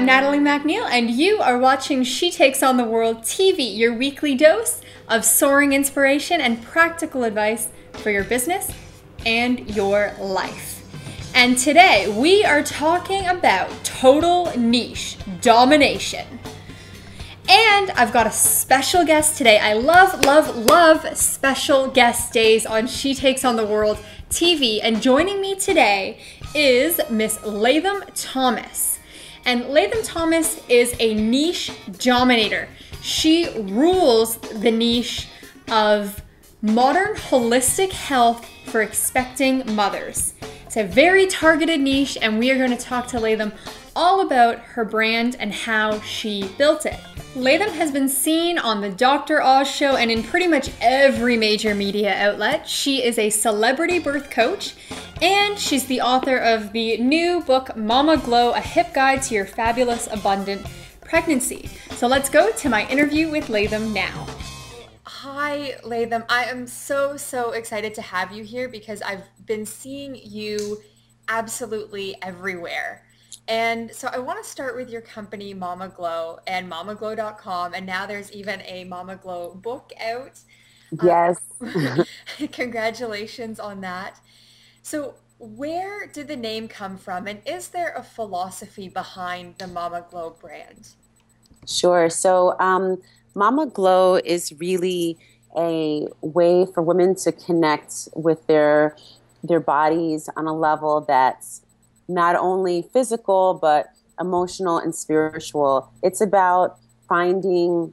Natalie MacNeil, and you are watching She Takes on the World TV, your weekly dose of soaring inspiration and practical advice for your business and your life. And today we are talking about total niche domination. And I've got a special guest today. I love special guest days on She Takes on the World TV. And joining me today is Miss Latham Thomas. And Latham Thomas is a niche dominator. She rules the niche of modern holistic health for expecting mothers. It's a very targeted niche, and we are going to talk to Latham all about her brand and how she built it. Latham has been seen on the Dr. Oz show and in pretty much every major media outlet. She is a celebrity birth coach, and she's the author of the new book, Mama Glow, A Hip Guide to Your Fabulous Abundant Pregnancy. So let's go to my interview with Latham now. Hi, Latham. I am so excited to have you here because I've been seeing you absolutely everywhere. And so I want to start with your company, Mama Glow, and mamaglow.com. And now there's even a Mama Glow book out. Yes. Congratulations on that. So where did the name come from? And is there a philosophy behind the Mama Glow brand? Sure. So Mama Glow is really a way for women to connect with their bodies on a level that's not only physical, but emotional and spiritual. It's about finding,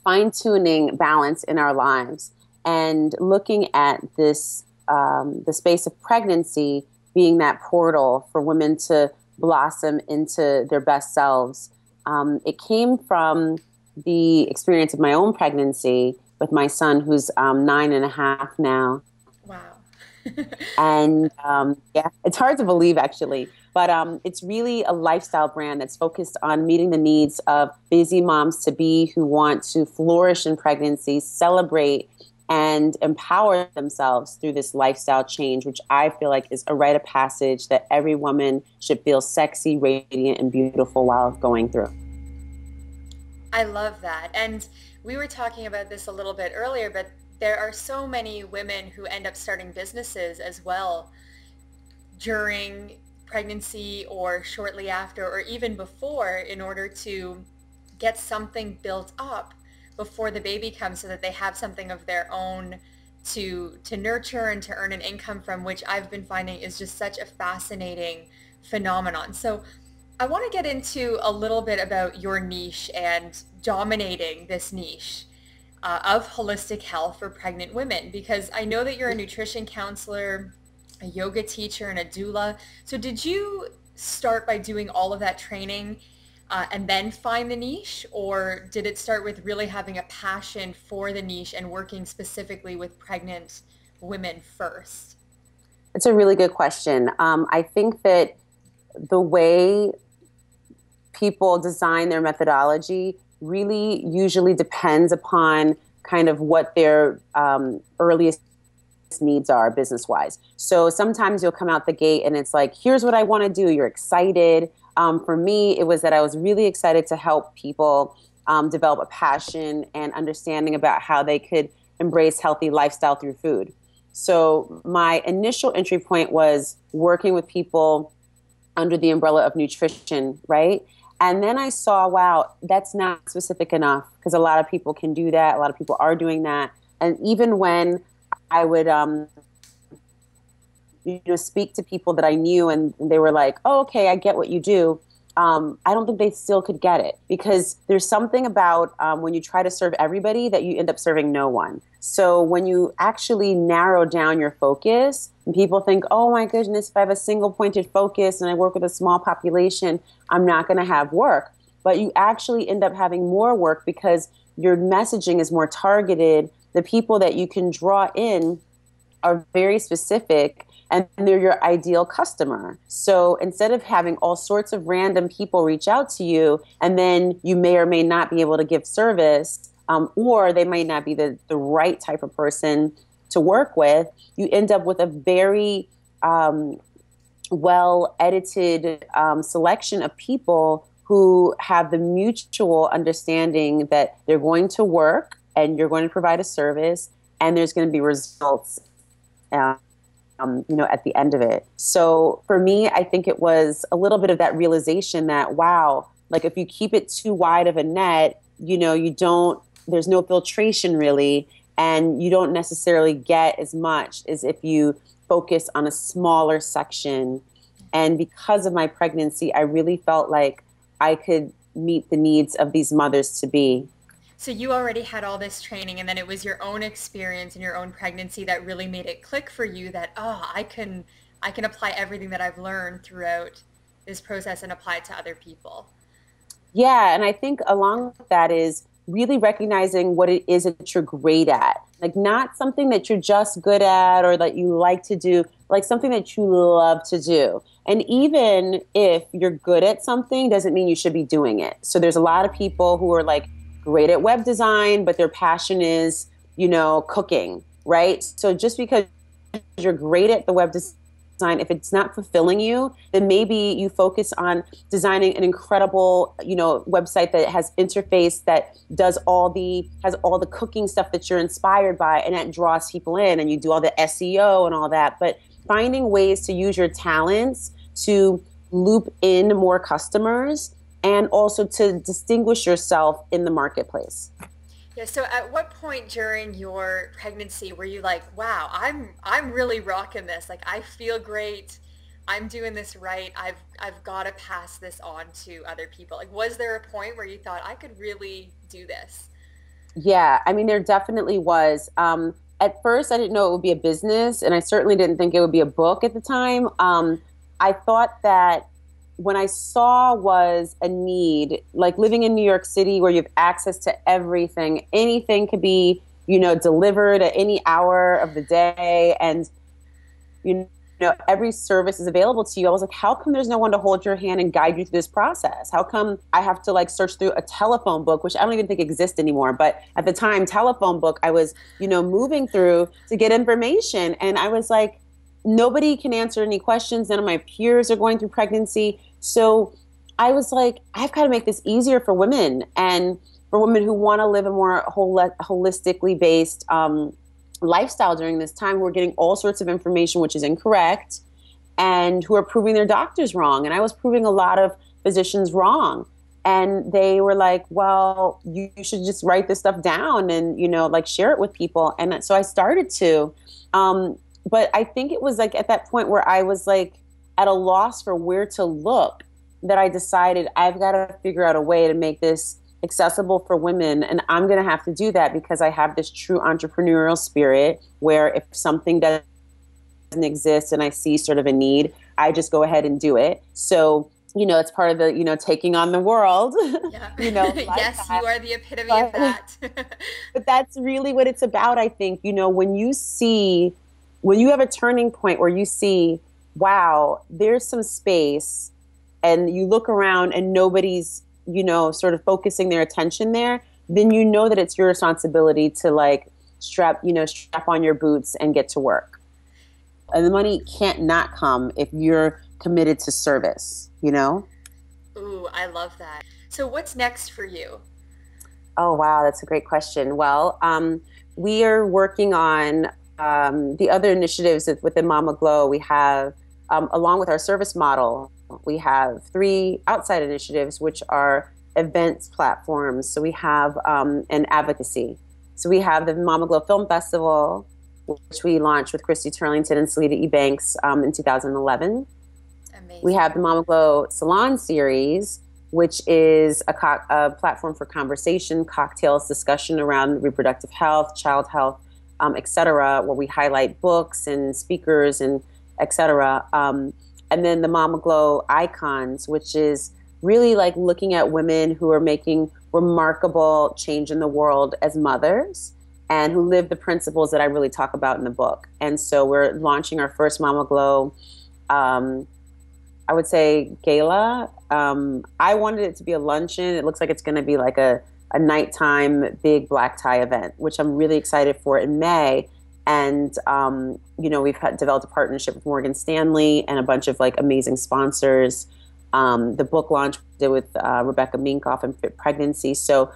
fine-tuning balance in our lives and looking at this, the space of pregnancy being that portal for women to blossom into their best selves. It came from the experience of my own pregnancy with my son, who's 9.5 now. Wow. And yeah, it's hard to believe actually, but it's really a lifestyle brand that's focused on meeting the needs of busy moms to be who want to flourish in pregnancy, celebrate and empower themselves through this lifestyle change, which I feel like is a rite of passage that every woman should feel sexy, radiant, and beautiful while going through. I love that. And we were talking about this a little bit earlier, but there are so many women who end up starting businesses as well during pregnancy or shortly after or even before in order to get something built up before the baby comes so that they have something of their own to nurture and to earn an income from, which I've been finding is just such a fascinating phenomenon. So I want to get into a little bit about your niche and dominating this niche of holistic health for pregnant women, because I know that you're a nutrition counselor, a yoga teacher, and a doula. So did you start by doing all of that training and then find the niche, or did it start with really having a passion for the niche and working specifically with pregnant women first? It's a really good question. I think that the way people design their methodology really usually depends upon kind of what their earliest needs are business-wise. So sometimes you'll come out the gate and it's like, here's what I want to do. You're excited. For me, it was that I was really excited to help people develop a passion and understanding about how they could embrace healthy lifestyle through food. So my initial entry point was working with people under the umbrella of nutrition, right? And then I saw, wow, that's not specific enough because a lot of people can do that. A lot of people are doing that. And even when I would, speak to people that I knew and they were like, oh, okay, I get what you do. I don't think they still could get it because there's something about when you try to serve everybody that you end up serving no one. So when you actually narrow down your focus and people think, oh my goodness, if I have a single pointed focus and I work with a small population, I'm not going to have work. But you actually end up having more work because your messaging is more targeted. The people that you can draw in are very specific and they're your ideal customer. So instead of having all sorts of random people reach out to you and then you may or may not be able to give service, or they might not be the right type of person to work with, you end up with a very well-edited selection of people who have the mutual understanding that they're going to work and you're going to provide a service and there's going to be results, at the end of it. So for me, I think it was a little bit of that realization that, wow, like if you keep it too wide of a net, there's no filtration really, and you don't necessarily get as much as if you focus on a smaller section. And because of my pregnancy, I really felt like I could meet the needs of these mothers to be. So you already had all this training, and then it was your own experience and your own pregnancy that really made it click for you that, I can apply everything that I've learned throughout this process and apply it to other people. Yeah, and I think along with that is really recognizing what it is that you're great at. Like not something that you're just good at or that you like to do, like something that you love to do. And even if you're good at something doesn't mean you should be doing it. So there's a lot of people who are like great at web design, but their passion is, cooking, right? So just because you're great at the web design, if it's not fulfilling you, then maybe you focus on designing an incredible, website that has interface that has all the cooking stuff that you're inspired by, and that draws people in, and you do all the SEO and all that. But finding ways to use your talents to loop in more customers and also to distinguish yourself in the marketplace. Yeah, so at what point during your pregnancy were you like, wow, I'm really rocking this. Like I feel great. I'm doing this right. I've got to pass this on to other people. Like was there a point where you thought I could really do this? Yeah, I mean there definitely was. At first I didn't know it would be a business, and I certainly didn't think it would be a book at the time. I thought that when I saw was a need, like living in New York City where you have access to everything, anything could be, delivered at any hour of the day, and, every service is available to you. I was like, how come there's no one to hold your hand and guide you through this process? How come I have to like search through a telephone book, which I don't even think exists anymore. But at the time, telephone book, I was, moving through to get information. And I was like, nobody can answer any questions. None of my peers are going through pregnancy. So I was like, I've got to make this easier for women, and for women who want to live a more holistically based lifestyle during this time, who are getting all sorts of information which is incorrect and who are proving their doctors wrong. And I was proving a lot of physicians wrong. And they were like, well, you should just write this stuff down and, share it with people. And so I started to. But I think it was like at that point where I was like at a loss for where to look, that I decided I've got to figure out a way to make this accessible for women. And I'm going to have to do that because I have this true entrepreneurial spirit where if something doesn't exist and I see sort of a need, I just go ahead and do it. So, it's part of the, taking on the world, Yeah. Yes, you are the epitome of that. But that's really what it's about, I think. When you have a turning point where you see, wow, there's some space, and you look around and nobody's, sort of focusing their attention there, then that it's your responsibility to like strap on your boots and get to work. And the money can't not come if you're committed to service, Ooh, I love that. So what's next for you? Oh, wow, that's a great question. Well, we are working on the other initiatives within Mama Glow. We have, along with our service model, we have 3 outside initiatives, which are events platforms. So we have an advocacy. So we have the Mama Glow Film Festival, which we launched with Christy Turlington and Salida E. Banks in 2011. Amazing. We have the Mama Glow Salon Series, which is a platform for conversation, cocktails, discussion around reproductive health, child health, et cetera, where we highlight books and speakers and et cetera. And then the Mama Glow Icons, which is really like looking at women who are making remarkable change in the world as mothers and who live the principles that I really talk about in the book. And so we're launching our first Mama Glow, I would say gala. I wanted it to be a luncheon. It looks like it's going to be like a nighttime big black tie event, which I'm really excited for in May. And, we've developed a partnership with Morgan Stanley and a bunch of like amazing sponsors. The book launch we did with Rebecca Minkoff and Fit Pregnancy. So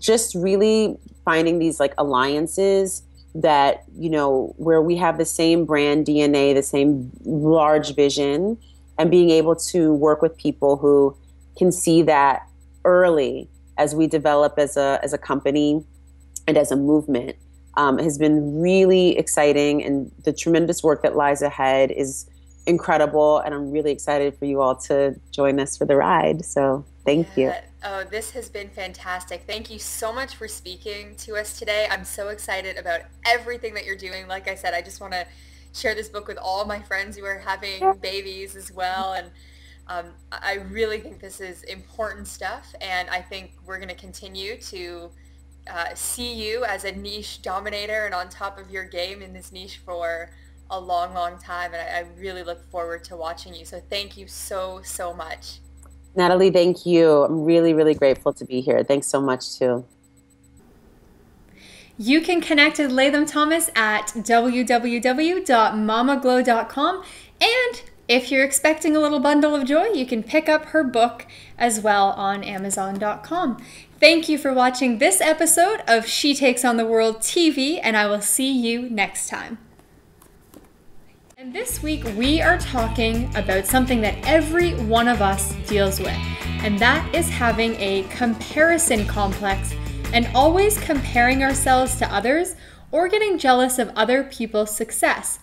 just really finding these like alliances that, you know, where we have the same brand DNA, the same large vision, and being able to work with people who can see that early as we develop as a company and as a movement has been really exciting. And the tremendous work that lies ahead is incredible. And I'm really excited for you all to join us for the ride. So thank you. Oh, this has been fantastic. Thank you so much for speaking to us today. I'm so excited about everything that you're doing. Like I said, I just want to share this book with all my friends who are having babies as well. And I really think this is important stuff. And I think we're going to continue to see you as a niche dominator and on top of your game in this niche for a long, long time. And I really look forward to watching you. So thank you so, so much. Natalie, thank you. I'm really, really grateful to be here. Thanks so much, too. You can connect with Latham Thomas at www.mamaglow.com. And if you're expecting a little bundle of joy, you can pick up her book as well on Amazon.com. Thank you for watching this episode of She Takes on the World TV, and I will see you next time. And this week we are talking about something that every one of us deals with, and that is having a comparison complex and always comparing ourselves to others or getting jealous of other people's success.